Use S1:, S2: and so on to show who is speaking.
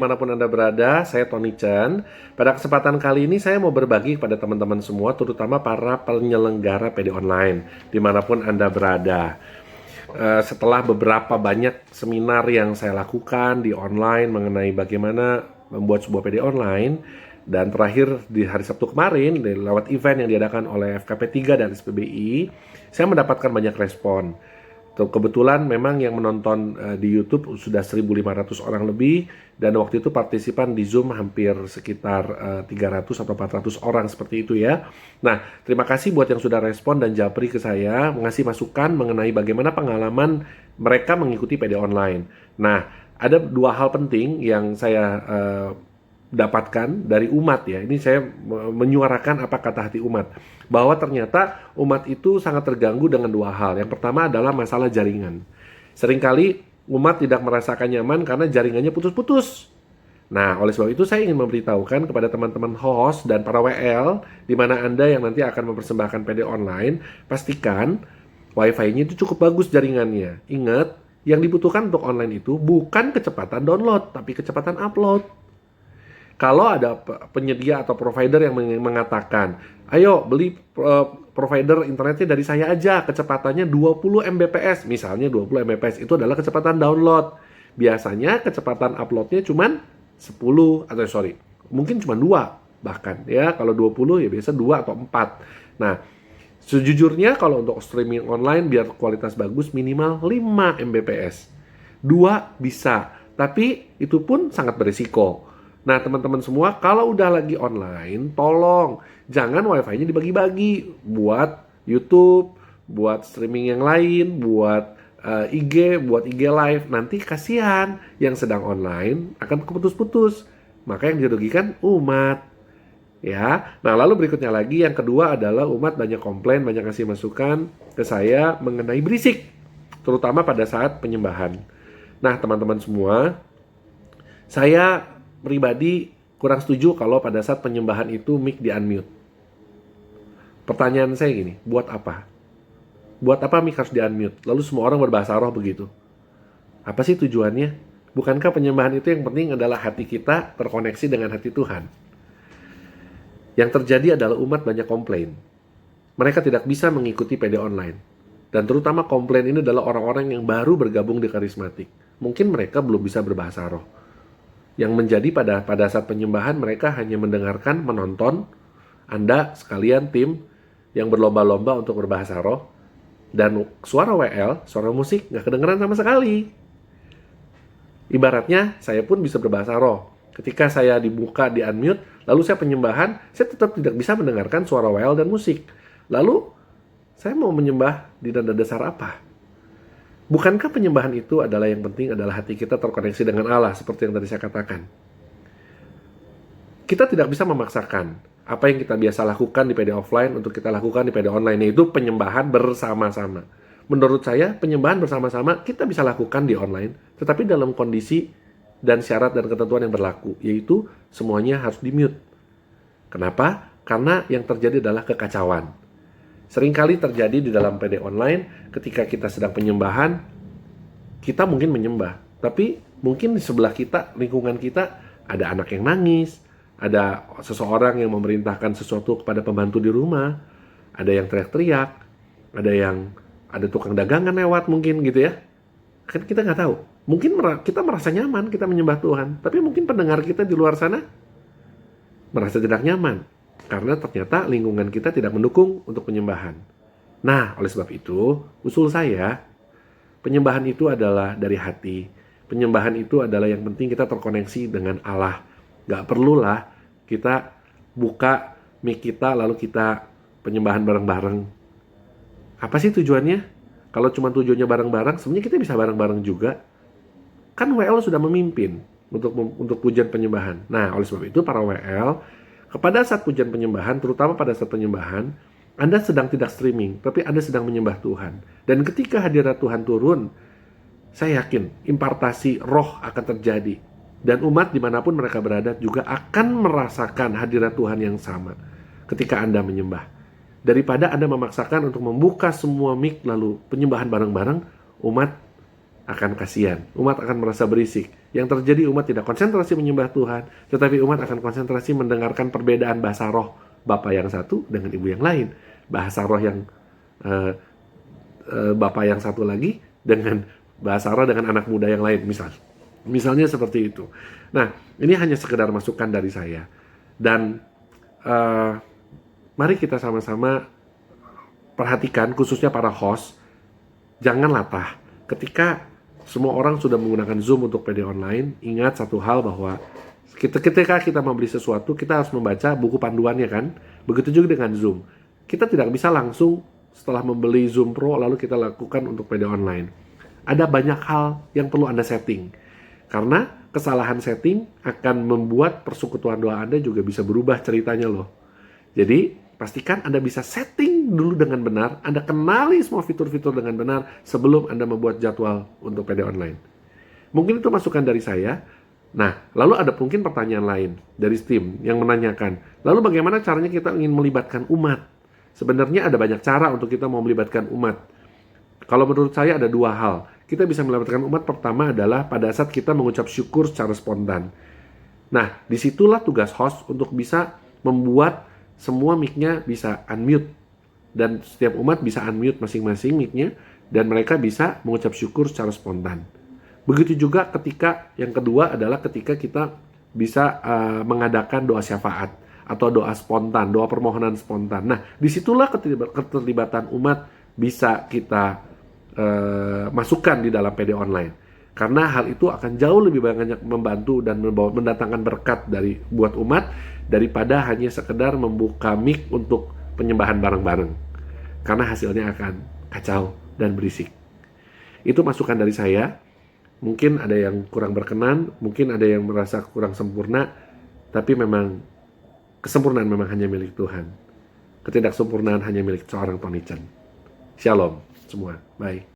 S1: Manapun Anda berada, saya Tony Chen. Pada kesempatan kali ini saya mau berbagi kepada teman-teman semua, terutama para penyelenggara PD Online, dimanapun Anda berada. Setelah beberapa banyak seminar yang saya lakukan di online mengenai bagaimana membuat sebuah PD Online, dan terakhir di hari Sabtu kemarin, lewat event yang diadakan oleh FKP 3 dan SPBI, saya mendapatkan banyak respon. Kebetulan memang yang menonton di YouTube sudah 1.500 orang lebih, dan waktu itu partisipan di Zoom hampir sekitar 300 atau 400 orang seperti itu ya. Nah, terima kasih buat yang sudah respon dan japri ke saya, mengasih masukan mengenai bagaimana pengalaman mereka mengikuti PD Online. Nah, ada dua hal penting yang saya dapatkan dari umat ya. Ini saya menyuarakan apa kata hati umat. Bahwa ternyata umat itu sangat terganggu dengan dua hal. Yang pertama adalah masalah jaringan. Seringkali umat tidak merasakan nyaman karena jaringannya putus-putus. Nah, oleh sebab itu saya ingin memberitahukan kepada teman-teman host dan para WL, di mana Anda yang nanti akan mempersembahkan PD online, pastikan Wi-Fi-nya itu cukup bagus jaringannya. Ingat, yang dibutuhkan untuk online itu bukan kecepatan download, tapi kecepatan upload. Kalau ada penyedia atau provider yang mengatakan, ayo beli provider internetnya dari saya aja, kecepatannya 20 Mbps, misalnya 20 Mbps itu adalah kecepatan download. Biasanya kecepatan uploadnya cuma 10, mungkin cuma 2 bahkan ya, kalau 20 ya biasa 2 atau 4. Nah, sejujurnya kalau untuk streaming online biar kualitas bagus minimal 5 Mbps. 2 bisa, tapi itu pun sangat berisiko. Nah, teman-teman semua, kalau udah lagi online, tolong jangan wifi-nya dibagi-bagi buat YouTube, buat streaming yang lain, buat IG, buat IG live. Nanti kasihan yang sedang online akan keputus-putus. Maka yang dirugikan umat. Ya. Nah, lalu berikutnya lagi yang kedua adalah umat banyak komplain, banyak kasih masukan ke saya mengenai berisik, terutama pada saat penyembahan. Nah, teman-teman semua, saya pribadi kurang setuju kalau pada saat penyembahan itu mic di unmute. Pertanyaan saya gini, buat apa? Buat apa mic harus di unmute? Lalu semua orang berbahasa roh begitu. Apa sih tujuannya? Bukankah penyembahan itu yang penting adalah hati kita terkoneksi dengan hati Tuhan? Yang terjadi adalah umat banyak komplain. Mereka tidak bisa mengikuti PD online. Dan terutama komplain ini adalah orang-orang yang baru bergabung di karismatik. Mungkin mereka belum bisa berbahasa roh. Yang menjadi pada saat penyembahan mereka hanya mendengarkan, menonton Anda sekalian tim yang berlomba-lomba untuk berbahasa roh, dan suara WL, suara musik nggak kedengeran sama sekali. Ibaratnya saya pun bisa berbahasa roh. Ketika saya dibuka di unmute, lalu saya penyembahan, saya tetap tidak bisa mendengarkan suara WL dan musik. Lalu saya mau menyembah di nada dasar apa? Bukankah penyembahan itu adalah yang penting adalah hati kita terkoneksi dengan Allah, seperti yang tadi saya katakan. Kita tidak bisa memaksakan apa yang kita biasa lakukan di PD offline untuk kita lakukan di PD online, yaitu penyembahan bersama-sama. Menurut saya, penyembahan bersama-sama kita bisa lakukan di online, tetapi dalam kondisi dan syarat dan ketentuan yang berlaku, yaitu semuanya harus di-mute. Kenapa? Karena yang terjadi adalah kekacauan. Seringkali terjadi di dalam PD online, ketika kita sedang penyembahan, kita mungkin menyembah, tapi mungkin di sebelah kita, lingkungan kita, ada anak yang nangis, ada seseorang yang memerintahkan sesuatu kepada pembantu di rumah, ada yang teriak-teriak, ada tukang dagangan lewat mungkin gitu ya. Kan kita nggak tahu. Mungkin kita merasa nyaman, kita menyembah Tuhan, tapi mungkin pendengar kita di luar sana merasa tidak nyaman. Karena ternyata lingkungan kita tidak mendukung untuk penyembahan. Nah, oleh sebab itu, usul saya, penyembahan itu adalah dari hati. Penyembahan itu adalah yang penting kita terkoneksi dengan Allah. Gak perlulah kita buka mic kita lalu kita penyembahan bareng-bareng. Apa sih tujuannya? Kalau cuma tujuannya bareng-bareng, sebenarnya kita bisa bareng-bareng juga. Kan WL sudah memimpin untuk pujian penyembahan. Nah, oleh sebab itu para WL, kepada saat pujian penyembahan, terutama pada saat penyembahan, Anda sedang tidak streaming, tapi Anda sedang menyembah Tuhan. Dan ketika hadirat Tuhan turun, saya yakin impartasi roh akan terjadi. Dan umat dimanapun mereka berada juga akan merasakan hadirat Tuhan yang sama ketika Anda menyembah. Daripada Anda memaksakan untuk membuka semua mic lalu penyembahan bareng-bareng, umat akan kasihan, umat akan merasa berisik. Yang terjadi, umat tidak konsentrasi menyembah Tuhan, tetapi umat akan konsentrasi mendengarkan perbedaan bahasa roh Bapa yang satu dengan Ibu yang lain, bahasa roh yang Bapak yang satu lagi dengan bahasa roh dengan anak muda yang lain, misalnya seperti itu. Nah, ini hanya sekedar masukan dari saya. Dan mari kita sama-sama perhatikan, khususnya para host, jangan latah. Ketika semua orang sudah menggunakan Zoom untuk PD online, ingat satu hal bahwa ketika kita membeli sesuatu, kita harus membaca buku panduannya kan. Begitu juga dengan Zoom. Kita tidak bisa langsung setelah membeli Zoom Pro lalu kita lakukan untuk PD online. Ada banyak hal yang perlu Anda setting. Karena kesalahan setting akan membuat persekutuan doa Anda juga bisa berubah ceritanya loh. Jadi, pastikan Anda bisa setting dulu dengan benar, Anda kenali semua fitur-fitur dengan benar sebelum Anda membuat jadwal untuk PD online. Mungkin itu masukan dari saya. Nah, lalu ada mungkin pertanyaan lain dari tim yang menanyakan, lalu bagaimana caranya kita ingin melibatkan umat? Sebenarnya ada banyak cara untuk kita mau melibatkan umat. Kalau menurut saya ada dua hal. Kita bisa melibatkan umat, pertama adalah pada saat kita mengucap syukur secara spontan. Nah, disitulah tugas host untuk bisa membuat semua mic-nya bisa unmute. Dan setiap umat bisa unmute masing-masing mic-nya, dan mereka bisa mengucap syukur secara spontan. Begitu juga ketika yang kedua adalah ketika kita bisa mengadakan doa syafaat atau doa spontan, doa permohonan spontan. Nah, disitulah keterlibatan umat bisa kita masukkan di dalam PD online. Karena hal itu akan jauh lebih banyak membantu dan mendatangkan berkat buat umat daripada hanya sekedar membuka mic untuk penyembahan bareng-bareng. Karena hasilnya akan kacau dan berisik. Itu masukan dari saya. Mungkin ada yang kurang berkenan, mungkin ada yang merasa kurang sempurna, tapi memang kesempurnaan memang hanya milik Tuhan. Ketidaksempurnaan hanya milik seorang Tony Chen. Shalom semua. Bye.